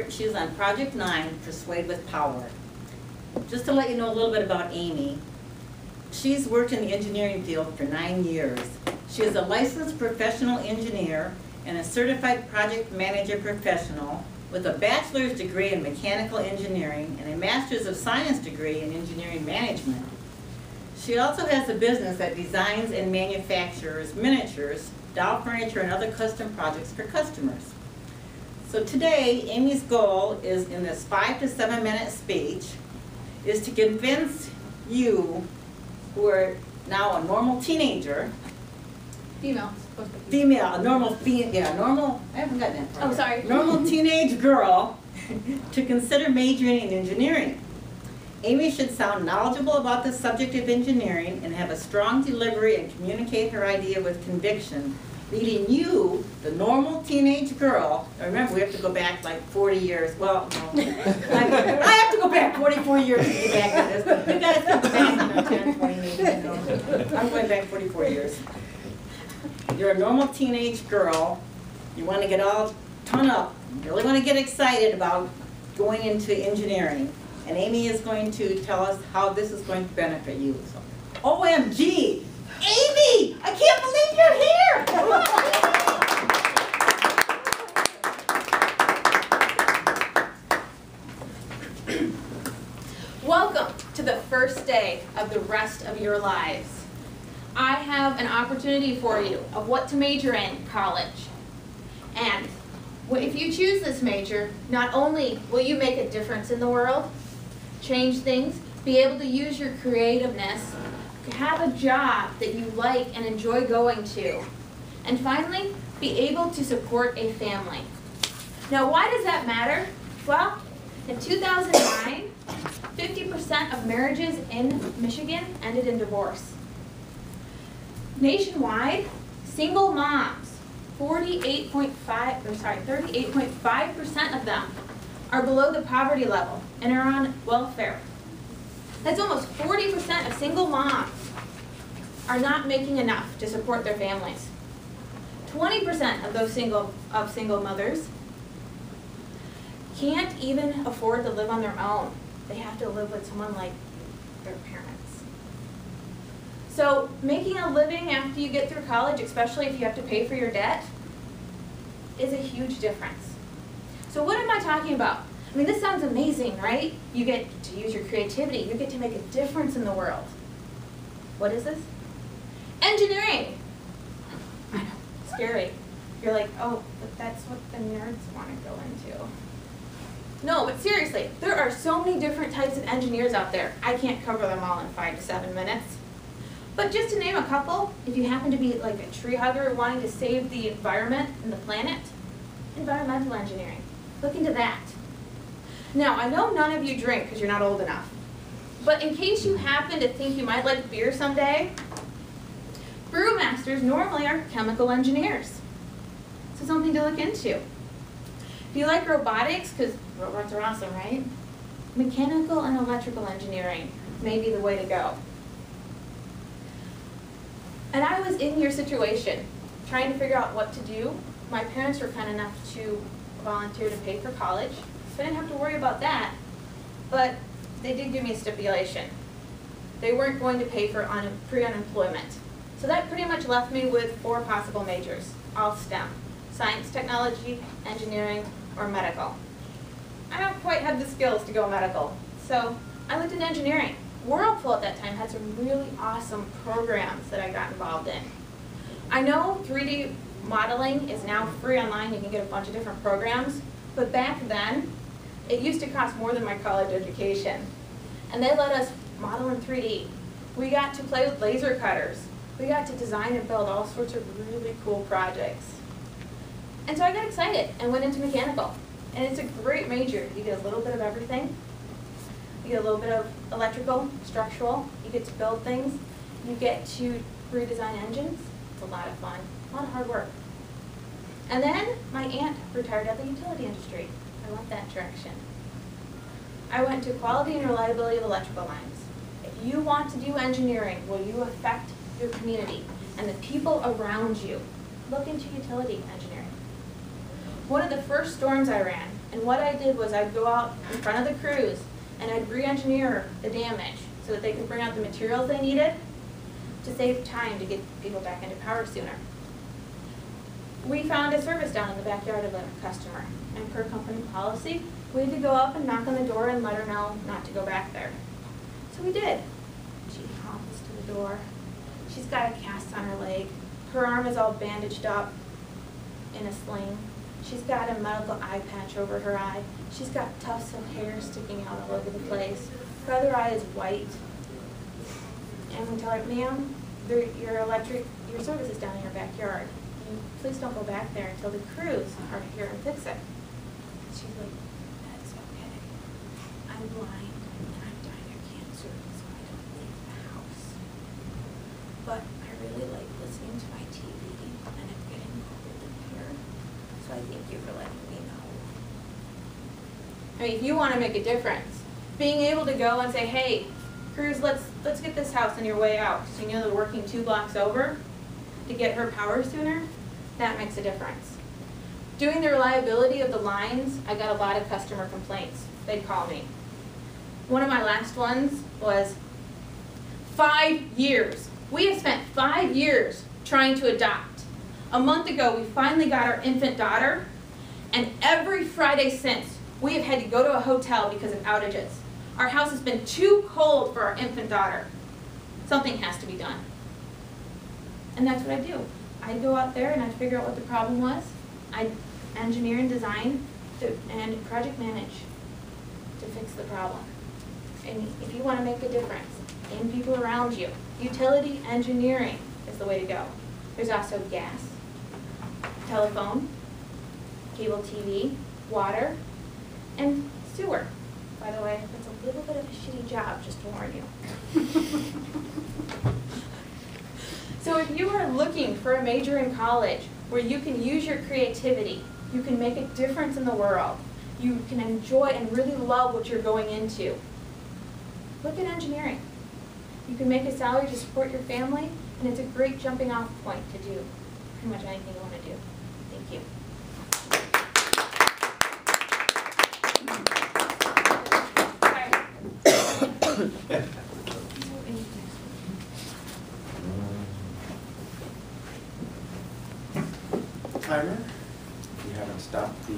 She's on Project 9, Persuade with Power. Just to let you know a little bit about Amy, she's worked in the engineering field for 9 years. She is a licensed professional engineer and a certified project manager professional with a bachelor's degree in mechanical engineering and a master's of science degree in engineering management. She also has a business that designs and manufactures miniatures, doll furniture, and other custom projects for customers. So today, Amy's goal is, in this 5 to 7 minute speech, is to convince you, who are now a normal teenager, Female, a normal, I haven't gotten that far. Oh, sorry. Normal teenage girl to consider majoring in engineering. Amy should sound knowledgeable about the subject of engineering and have a strong delivery and communicate her idea with conviction, leading you, the normal teenage girl. Now remember, we have to go back like 40 years. Well, no. I have to go back 44 years to get back to this. You guys can go back 10, 20, maybe. I'm going back 44 years. You're a normal teenage girl. You want to get all torn up. You really want to get excited about going into engineering. And Amy is going to tell us how this is going to benefit you. So, OMG! Amy! I can't believe you're here! Welcome to the first day of the rest of your lives. I have an opportunity for you of what to major in college. And if you choose this major, not only will you make a difference in the world, change things, be able to use your creativeness, have a job that you like and enjoy going to, and finally, be able to support a family. Now, why does that matter? Well, in 2009, 50% of marriages in Michigan ended in divorce. Nationwide, single moms, 38.5% of them are below the poverty level and are on welfare. That's almost 40% of single moms are not making enough to support their families. 20% of those single mothers can't even afford to live on their own. They have to live with someone like their parents. So making a living after you get through college, especially if you have to pay for your debt, is a huge difference. So what am I talking about? I mean, this sounds amazing, right? You get to use your creativity. You get to make a difference in the world. What is this? Engineering. I know, scary. You're like, oh, but that's what the nerds want to go into. No, but seriously, there are so many different types of engineers out there. I can't cover them all in 5 to 7 minutes. But just to name a couple, if you happen to be like a tree hugger wanting to save the environment and the planet, environmental engineering. Look into that. Now, I know none of you drink because you're not old enough. But in case you happen to think you might like beer someday, brewmasters normally are chemical engineers. So something to look into. If you like robotics, because robots are awesome, right? Mechanical and electrical engineering may be the way to go. And I was in your situation, trying to figure out what to do. My parents were kind enough to volunteer to pay for college, so I didn't have to worry about that. But they did give me a stipulation. They weren't going to pay for pre-unemployment. So that pretty much left me with 4 possible majors, all STEM: science, technology, engineering, or medical. I don't quite have the skills to go medical, so I looked into engineering. Whirlpool at that time had some really awesome programs that I got involved in. I know 3D modeling is now free online. You can get a bunch of different programs. But back then, it used to cost more than my college education. And they let us model in 3D. We got to play with laser cutters. We got to design and build all sorts of really cool projects. And so I got excited and went into mechanical. And it's a great major. You get a little bit of everything. You get a little bit of electrical, structural. You get to build things. You get to redesign engines. It's a lot of fun, a lot of hard work. And then my aunt retired out of the utility industry. I went that direction. I went to quality and reliability of electrical lines. If you want to do engineering, will you affect your community and the people around you? Look into utility engineering. One of the first storms I ran And what I did was I'd go out in front of the crews and I'd re-engineer the damage so that they could bring out the materials they needed to save time to get people back into power sooner. We found a service down in the backyard of a customer, and per company policy, we had to go up and knock on the door and let her know not to go back there. So we did. She hobbles to the door. She's got a cast on her leg. Her arm is all bandaged up in a sling. She's got a medical eye patch over her eye. She's got tufts of hair sticking out all over the place. Her other eye is white. And we tell her, ma'am, your service is down in your backyard. Please don't go back there until the crews are here and fix it. She's like, that's okay. I'm blind and I'm dying of cancer, so I don't leave the house. But I really like listening to my TV and I'm getting old in here. So I thank you for letting me know. I mean, if you want to make a difference, being able to go and say, hey, crews, let's get this house on your way out. So you know they're working 2 blocks over to get her power sooner, that makes a difference. Doing the reliability of the lines, I got a lot of customer complaints. They'd call me. One of my last ones was 5 years. We have spent 5 years trying to adopt. A month ago, we finally got our infant daughter, and every Friday since, we have had to go to a hotel because of outages. Our house has been too cold for our infant daughter. Something has to be done. And that's what I do. I'd go out there and I'd figure out what the problem was. I'd engineer and design and project manage to fix the problem. And if you want to make a difference in people around you, utility engineering is the way to go. There's also gas, telephone, cable TV, water, and sewer. By the way, it's a little bit of a shitty job, just to warn you. So if you are looking for a major in college where you can use your creativity, you can make a difference in the world, you can enjoy and really love what you're going into, look at engineering. You can make a salary to support your family, and it's a great jumping off point to do pretty much anything you want to do. Thank you. Timer. We haven't stopped the